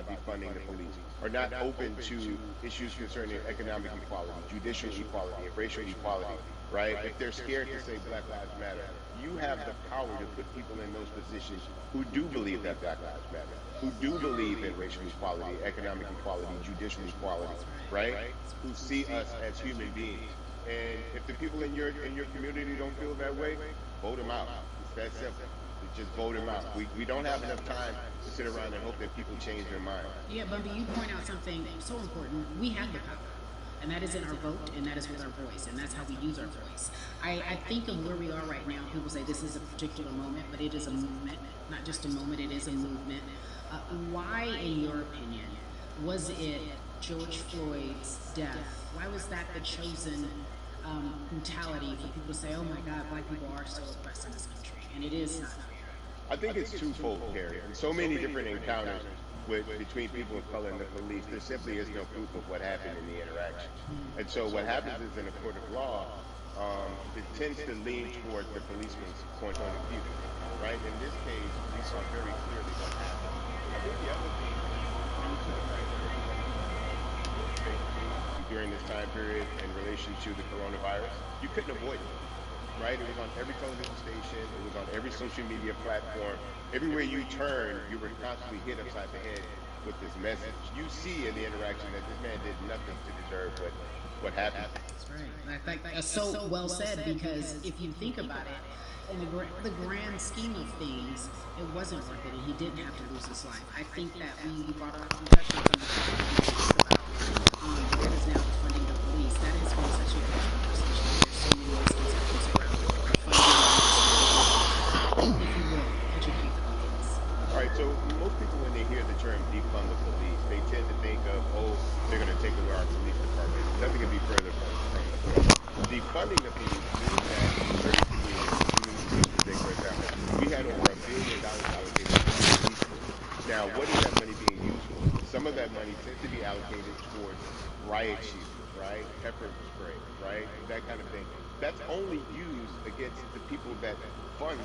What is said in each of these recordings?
about defunding the police, are not open to issues concerning economic equality, judicial equality, and racial equality, right? If they're scared to say Black Lives Matter, you have the power to put people in those positions who do believe that Black Lives Matter, who do believe in racial equality, economic equality, judicial equality, right? Who see us as human beings. And if the people in your community don't feel that way, vote them out. It's that simple. Just vote them out. We don't have enough time to sit around and hope that people change their mind. Yeah, Bumpy, you point out something so important. We have the power. And that is in our vote, and that is with our voice, and that's how we use our voice. I think of where we are right now. People say this is a particular moment, but it is a movement, not just a moment, it is a movement. Why, in your opinion, was it George Floyd's death? Why was that the chosen brutality for people to say, oh my God, black people are so oppressed in this country? And it is not fair. I think it's twofold, Carrie. In so many different encounters between people of color and the police, there simply is no proof of what happened in the interaction. And so what happens is in a court of law, it tends to lean towards the policeman's point of view, right? In this case, we saw very clearly what happened. I think the other thing, due to the fact that during this time period in relation to the coronavirus, you couldn't avoid it, right? It was on every television station, it was on every social media platform. Everywhere you turn, you were constantly hit upside the head with this message. You see in the interaction that this man did nothing to deserve what happened. That's right. And I think that's so well said, because if you think about it, in the grand scheme of things, it wasn't worth it, and he didn't have to lose his life. I think that we brought up some touched on some about what is now funding the police. That has been such a huge conversation. There's so many misconceptions around funding, if you will, educate the police. All right, so most people, when they hear the term defund the police, they tend to think of, oh, they're going to take away our police department. Nothing can be further from the truth. Defunding the police means that certain communities, for example, we had over $1 billion allocated to the police force. Now, what is that money being used for? Some of that money tends to be allocated towards riot shields, right? Pepper spray, right? That kind of thing. That's only used against the people that fund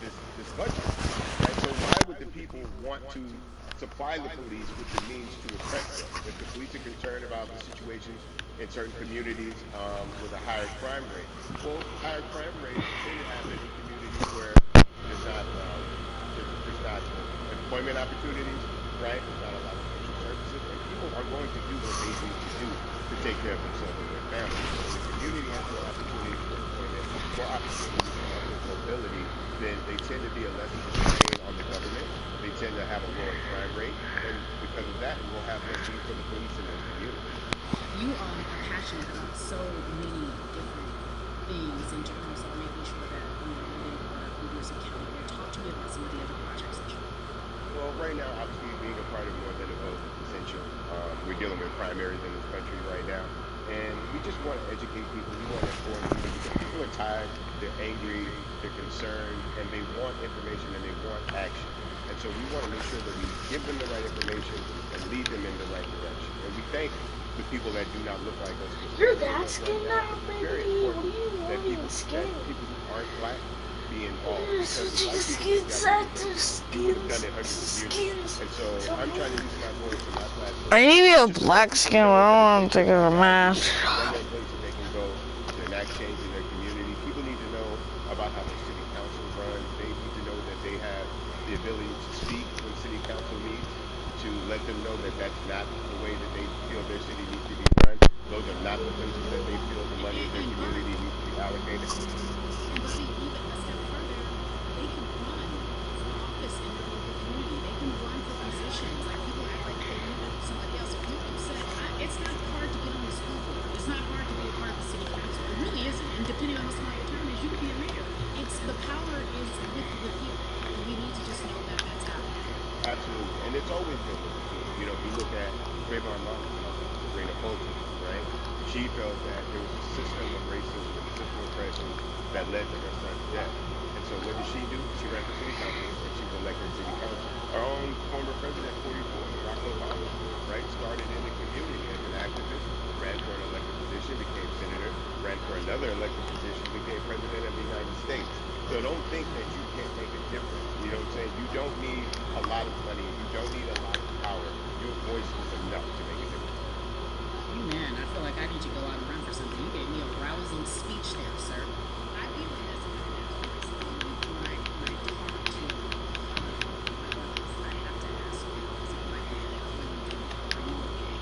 this budget, right? So why would the people want to supply the police with the means to oppress them? If the police are concerned about the situations in certain communities with a higher crime rate, well, higher crime rates tend to happen in communities where there's not employment opportunities, right? There's not a lot of social services, and people are going to do what they need to do to take care of themselves and their families. So the community has more opportunities for employment, more opportunities for mobility, then they tend to be a less strain on the government. They tend to have a lower crime rate, and because of that, we'll have less need for the police in those communities. You are passionate about so many different things in terms of making sure that our leaders accountable. Talk to me about some of the other projects that you're doing. Well, right now, obviously, being a part of More Than a Vote is essential. We're dealing with primaries in this country right now, and we just want to educate people. We want to inform people because people are tired, they're angry, they're concerned, and they want information and they want action. And so we want to make sure that we give them the right information and lead them in the right direction. And we thank the people that do not look like us. You're that skin now, baby. Very important that people who aren't black be involved. Because black people would have done it hundreds of years. And so I'm trying to use my voice and my platform. I need a black skin. I don't want to take a mask. One of the places they can go to enact change in their community. People need to know about how their city council runs. They need to know that they have the ability to speak when city council meets, to let them know that that's not the way that they feel their city needs to be run. Those are not the places that they feel the money in their community needs to be allocated. And but see, even a step further, they can run for office in their local community. They can run for positions. Like people act like they need somebody else. If you said, it's not hard to get on the school board. It's not hard to be a part of the city council. It really isn't. And depending on how small your term is, you could be a mayor. It's the power is with the people. And we need to just know that that's happening. Absolutely. And it's always been with the people. You know, if you look at Trayvon Martin, Serena Fulton, right? She felt that there was a system of racism, a system of oppression that led to her son's death. And so what did she do? She ran for city council and she was elected to city council. Our own former president, 44, Barack Obama, right, started in the community as an activist, ran for an elected position, became senator, ran for another elected position, became president of the United States. So don't think that you can't make a difference. You know what I'm saying? You don't need a lot of money. You don't need a lot of power. You need to go out and run for something. You gave me a rousing speech there, sir. I view it as a when I talk to I have to ask you, because in my head, are you okay?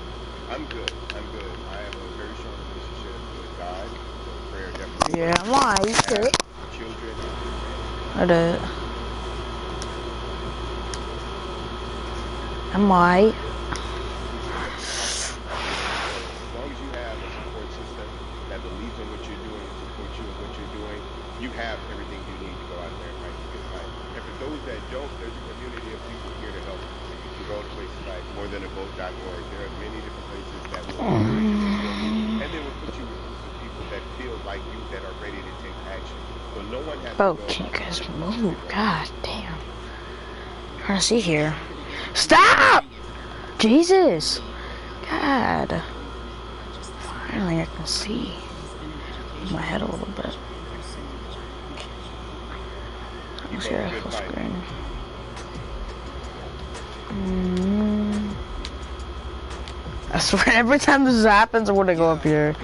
I'm good. I'm good. I have a very strong relationship with God, so prayer definitely Yeah, works. I'm alright. You I have good? children. I did. I'm alright. As long as you have a support system that believes in what you're doing and supports you in what you're doing, you have everything you need to go out there and fight the good fight. And for those that don't, there's a community of people here to help you. You can go to places like morethanavote.org. There are many different places that will encourage you, support you, and they will put you with groups of people that feel like you, that are ready to take action. So no one has to Bro, go can you about guys this move? alone. God damn. Trying to see She here. decided to get Stop! bring it to her. Jesus. Me around God. movement just this morning. Finally, I can see. He's been in Move education my head a since little bit. January, so much. Let's Keep see up the that good full fight. screen. I swear, every time this happens, I want to go up here.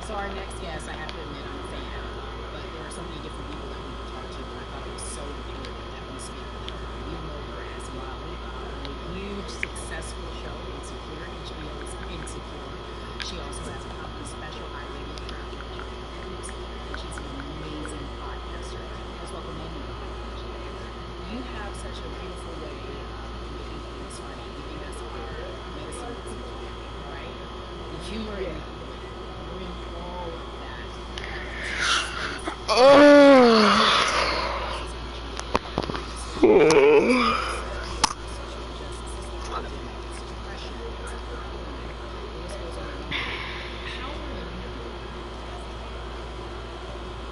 So our next guest, I have to admit, I'm a fan, but there are so many different people that we could talk to, and I thought it was so important that we speak with her. You know her as Molly, a huge successful show, Insecure, HBO's Insecure. She also has a comedy special, I Lady Attraction, and she's an amazing podcaster. Let's welcome Amy. You have such a beautiful way of making things funny, giving us our medicine, right? The humor and bring all of that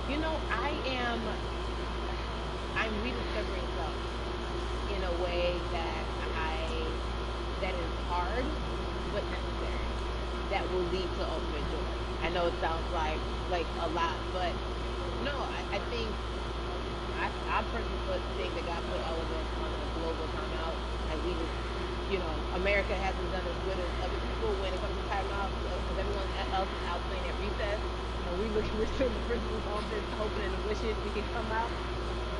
You know, I'm rediscovering self in a way that is hard but necessary, that will lead to ultimate joy. I know it sounds like a lot, but no, I think I personally think that God put elements on a global timeout, and we just, America hasn't done as good as other people when it comes to timeout, because everyone else is out playing at recess, and we looking to the principal's office, hoping and wishing we can come out.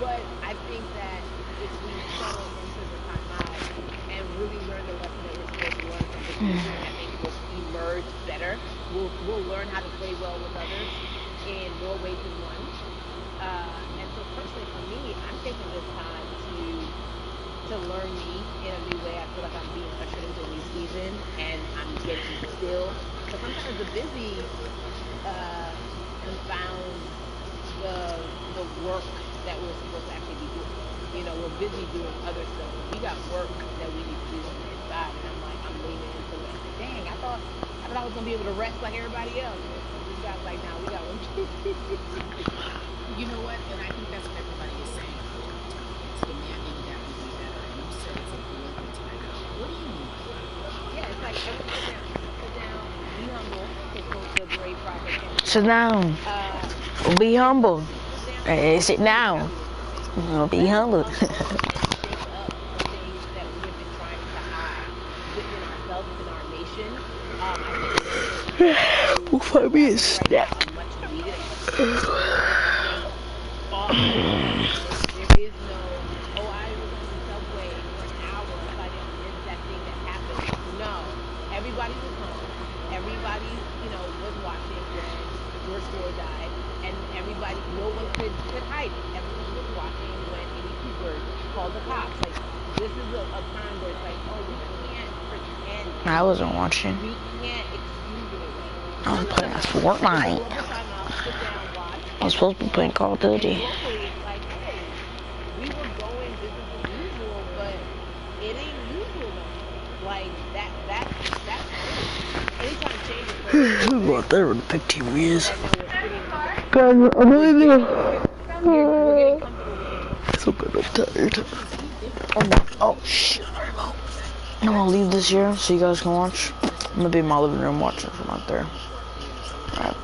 But I think that if we settle into the timeout and really learn the lesson that we're supposed to learn from this season, I think we'll emerge better. We'll learn how to play well with others in more ways than one. And so personally for me, I'm taking this time to learn me in a new way. I feel like I'm being ushered into a new season, and I'm getting still. Because sometimes the busy confounds the work that we're supposed to actually be doing. We're busy doing other stuff. We got work that we need to do on the inside, and I'm leaning into it. Like, dang, I thought I was gonna be able to rest like everybody else. This guy's like, now we got one. You know what? And I think that's what everybody is saying. It's demanding that we be better. And you said it's a global timeout. What do you mean by that? Yeah, it's like everyone sit down, be humble, to quote the great prophet. Sit down. Be humble. Hey, sit down. Be humble. Shake up the things that we have been trying to hide within ourselves, within our nation. I think We'll find me a right snack. now are much needed. There is no, I was on the subway for an hour if I didn't miss that thing that happened. No, everybody was home. Everybody, was watching when George Floyd died, and everybody, no one could hide it. Everyone was watching when Amy Cooper called the cops. Like, this is a time where it's like, we can't pretend. I wasn't watching. We can't excuse it away. I was playing Fortnite. I was supposed to be playing Call of Duty. Locally, it's like, hey, we were going business as usual, but it ain't usual no more. Like, that's anytime change is Who out there with the big TV is? guys, I'm leaving. we're getting comfortable. So good, I'm tired. Oh shit. I'm gonna leave this here so you guys can watch. I'm gonna be in my living room watching from out there. Alright.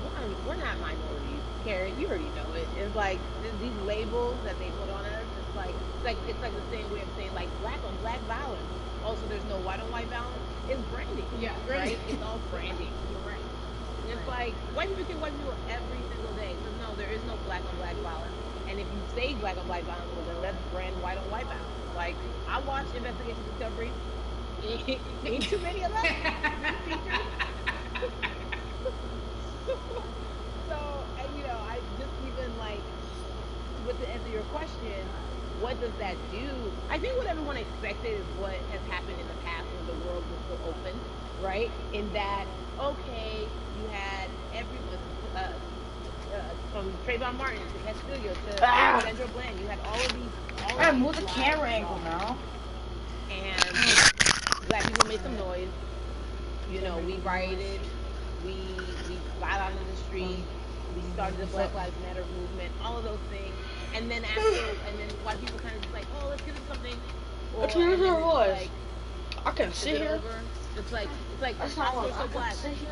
one, we're not minorities. Karen, you already know it. It's like these labels that they put on us. It's like the same way of saying like black on black violence. Also, there's no white on white violence. It's branding. Yeah, right. It's all branding. You're right. It's like white people kill white people every single day. So no, there is no black on black violence. And if you say black on black violence, well then let's brand white on white violence. Like I watched Investigation Discovery. Ain't too many of them. So, and I just even like with the answer to your question, what does that do? I think what everyone expected is what has happened in the past when the world was so open, right? In that, okay, you had everyone from Trayvon Martin to Castillo to Sandra Bland. You had all of these. Move the camera angle now. And black people made some noise. We rioted. We got out in the street. We started the Black Lives Matter movement. All of those things. And then white people kind of just like, oh, let's give it something. I can hear your voice. I can sit here. It's like That's not what so black. sit here.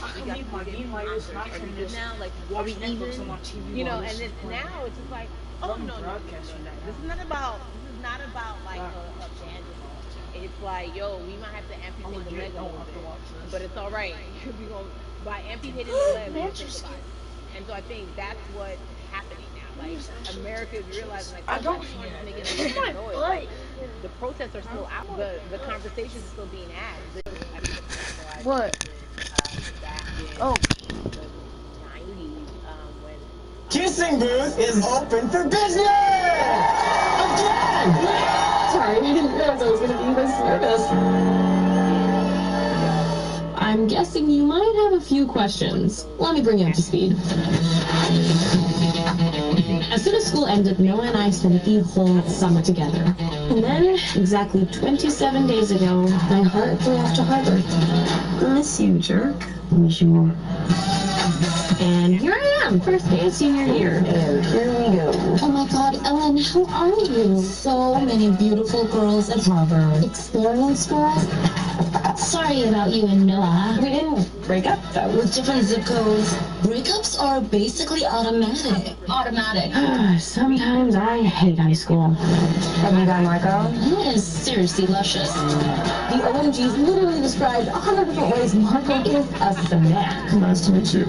I We can got leave my game while you're smacking are we and good just now? Like, are watch we Netflix even? on my TV. While And this then is playing. now it's just like, oh I'm no. broadcasting right This now. is not about like a bandit. It's like, yo, we might have to amputate the leg a little bit, but it's all right. We gonna by amputating the leg, we're gonna survive. And so I think that's what's happening now. Like America is realizing, like, I don't hear making it. a little My noise. butt. The protests are still out. The conversations are still being had. What? Back in Oh. the 90s, when Kissing booth is open for business! Again! Sorry, I didn't realize I was going to be this service. I'm guessing you might have a few questions. Let me bring you up to speed. As soon as school ended, Noah and I spent the whole summer together. And then, exactly 27 days ago, my heart flew off to Harvard. Miss you, jerk. Miss you more. And here I am, first day of senior year. And here we go. Oh my god, Ellen, how are you? So many beautiful girls at Harvard. Experience girls? Sorry about you and Noah. We didn't break up, though. With different zip codes. Breakups are basically automatic. Automatic. Sometimes I hate high school. Have you got Marco? It is seriously luscious. The OMGs literally described 100 different ways Marco is a snack. Nice to meet you.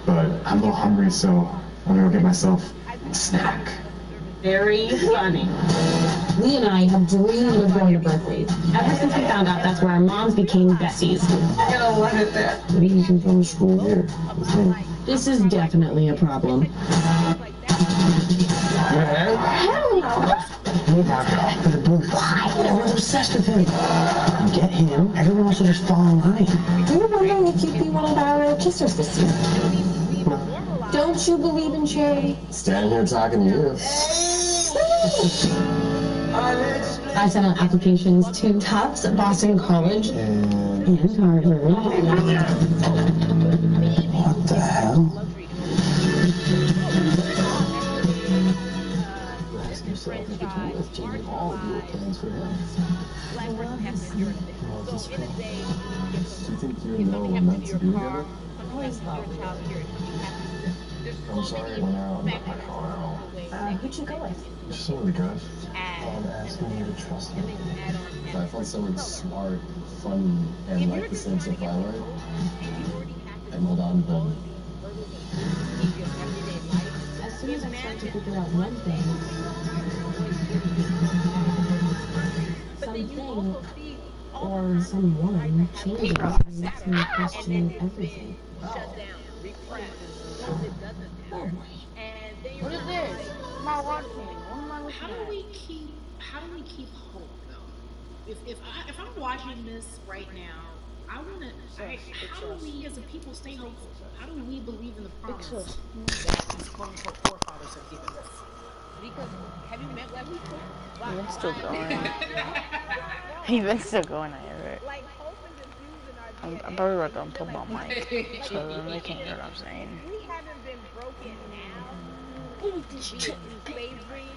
But I'm a little hungry, so I'm gonna go get myself a snack. Very funny. Lee and I have dreamed of going to Berkeley. Ever since we found out that's where our moms became besties. You're gonna love it there. Maybe you can come to school here. This is definitely a problem. Man, Hell no! need Marco for the booth. Why? Everyone's obsessed with him. Get him. Everyone else will just fall in line. We were wondering if you'd be one of our kissers this year. Don't you believe in charity? Standing here talking to you. I sent out applications to Tufts, Boston College, And and Harvard. what the hell? Ask yourself if it's worth changing all of your plans for him. black person has to endure things. So in a day, Do you think you if and Noah something were happens meant to to your be car, together? something happens to your child here, you have to. There's I'm so sorry many I went out and left my factors car at all. away that Who'd you go with? Just so really good. add, I'm asking you to trust and me. then you add on. If I find someone smart, funny, and like the same stuff I like, and hold on to them. As soon as I start to figure out one thing, something or someone changes and makes me question everything. Shut down, repress, because it doesn't matter. And then you're What is this? My watching. What am I looking How do we keep hope though? If I'm watching this right now, how do we as a people stay hopeful? How do we believe in the promise that these quote unquote forefathers have given us? because have you met black people? Even still going. Even still going at it. Like hope is infused in our DNA. I'm probably about to unplug my mic, so then they can't hear what I'm saying. We haven't been broken now. Slavery.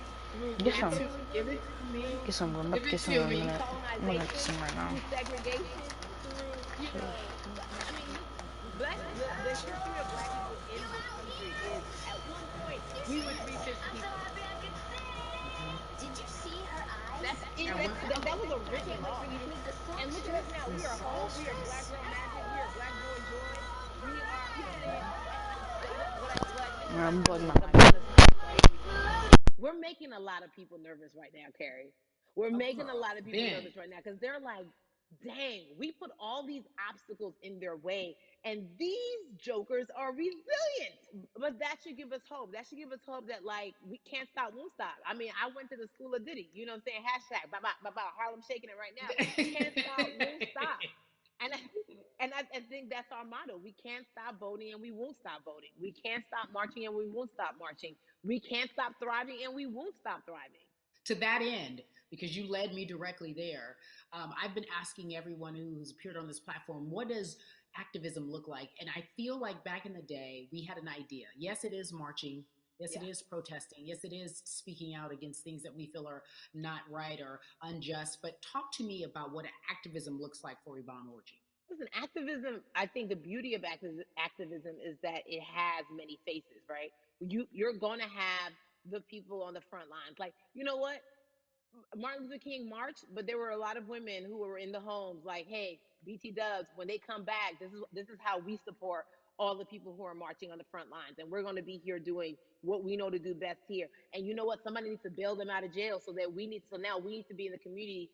Get some. Give it to me. Get some. I'm about to get some in a minute. I'm gonna get some right now. Segregation. the history of black people in this country is at one point we were 3/5 people. Did you see her eyes? That was a written law. And look at us now. We are Hope. We are Black Girl Magic. We are Black Boy Joy. We are, you know what I'm saying? What I think I'm about bugging the my mic. amount of stuff, right? We're making a lot of people nervous right now, Carrie. We're making a lot of people nervous right now because they're like, dang, we put all these obstacles in their way, and these jokers are resilient. But that should give us hope. That should give us hope that, like, we can't stop, won't stop. I mean, I went to the school of Diddy. You know what I'm saying? Hashtag, Harlem shaking it right now. Can't stop, won't stop. And I think that's our motto. We can't stop voting and we won't stop voting. We can't stop marching and we won't stop marching. We can't stop thriving and we won't stop thriving. To that end, because you led me directly there, I've been asking everyone who's appeared on this platform, what does activism look like? And I feel like back in the day, we had an idea. Yes, it is marching. Yes, it is protesting. Yes, it is speaking out against things that we feel are not right or unjust. But talk to me about what activism looks like for Yvonne Orji. Listen, activism, I think the beauty of activism is that it has many faces, right? You're going to have the people on the front lines. Like, you know what? Martin Luther King marched, but there were a lot of women who were in the homes like, hey, BT Dubs, when they come back, this is how we support all the people who are marching on the front lines. And we're going to be here doing what we know to do best here. And you know what? Somebody needs to bail them out of jail so now we need to be in the community,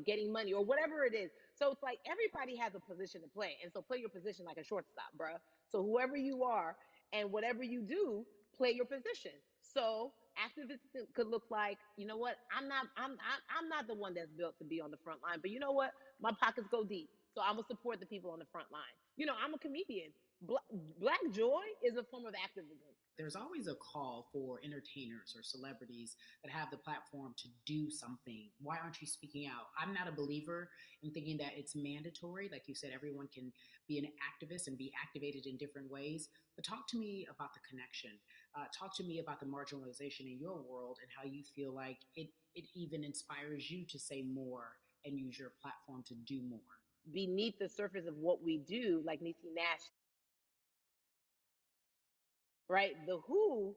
getting money or whatever it is. So it's like everybody has a position to play. And so play your position like a shortstop, bruh. So whoever you are and whatever you do, play your position. So activism could look like, you know what? I'm not the one that's built to be on the front line, but you know what? My pockets go deep, so I'm gonna support the people on the front line. You know, I'm a comedian. Black joy is a form of activism. There's always a call for entertainers or celebrities that have the platform to do something. Why aren't you speaking out? I'm not a believer in thinking that it's mandatory. Like you said, everyone can be an activist and be activated in different ways. But talk to me about the connection. Talk to me about the marginalization in your world and how you feel like it even inspires you to say more and use your platform to do more. Beneath the surface of what we do, like Niecy Nash, right? The Who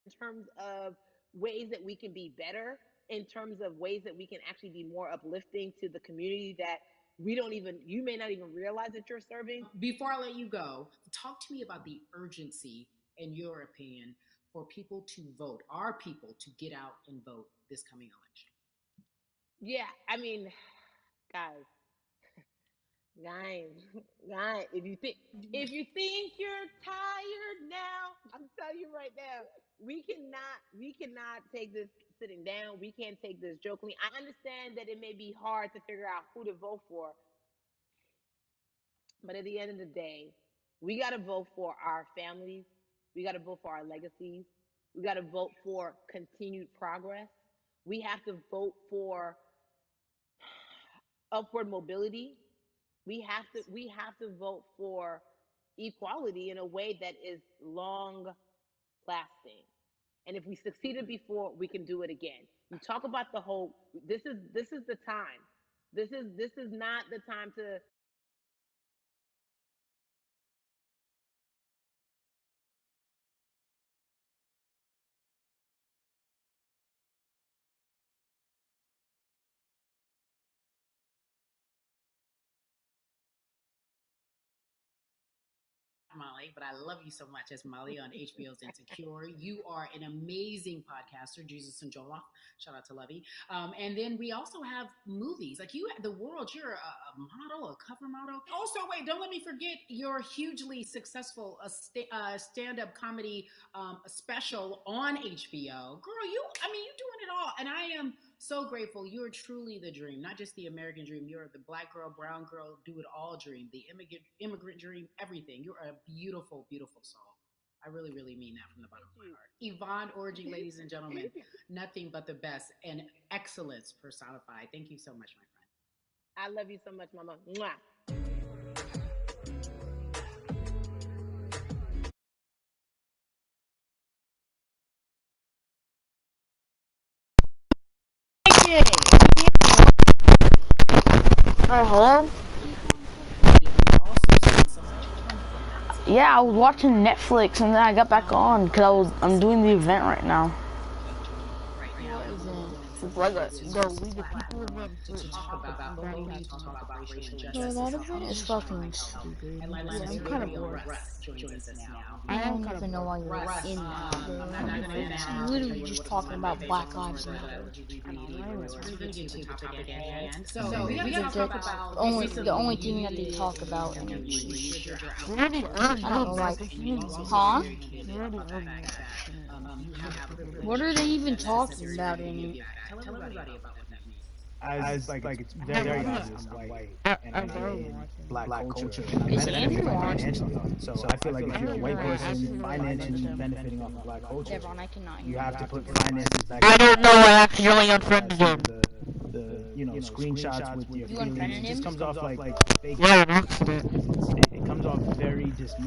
in terms of ways that we can be better, in terms of ways that we can actually be more uplifting to the community that you may not even realize that you're serving. Before I let you go, talk to me about the urgency, in your opinion, for people to vote, our people to get out and vote this coming election. Yeah, I mean, guys, if you think you're tired now, I'm telling you right now, we cannot take this sitting down. We can't take this jokingly. I understand that it may be hard to figure out who to vote for, but at the end of the day, we got to vote for our families. We got to vote for our legacies. We got to vote for continued progress. We have to vote for upward mobility. We have to vote for equality in a way that is long lasting. And if we succeeded before, we can do it again. You talk about the hope. This is the time. This is not the time to Molly, but I love you so much as Molly on HBO's Insecure. You are an amazing podcaster, Jesus and Joloff. Shout out to Lovey. And then we also have movies. Like you, The World, you're a model, a cover model. Also, wait, don't let me forget your hugely successful stand-up comedy special on HBO. Girl, you're doing it all. And I am so grateful. You are truly the dream, not just the American dream. You're the black girl, brown girl, do it all dream, the immigrant dream, everything. You're a beautiful, beautiful soul. I really, really mean that from the bottom of my heart. Yvonne Orji, ladies and gentlemen, nothing but the best and excellence personified. Thank you so much, my friend. I love you so much, Mama. Mwah. Alright, hello? Yeah, I was watching Netflix and then I got back on because I'm doing the event right now. It's like the League of People event. It's fucking stupid. Yeah, I'm kind of bored. I don't even know why you're in that. It's literally just talking about Black Lives Matter. The only thing that they talk about, and it's I don't know, like, huh? What are they even talking about in it? As like it's very obvious, white and black culture. Is Andrew on? So I feel like if you're a white person financially benefiting off of black culture, you have to put finances back. I don't know, I accidentally unfriended him. The screenshots with your feelings. It just comes off like fake. Yeah, an accident. It comes off very dismissive.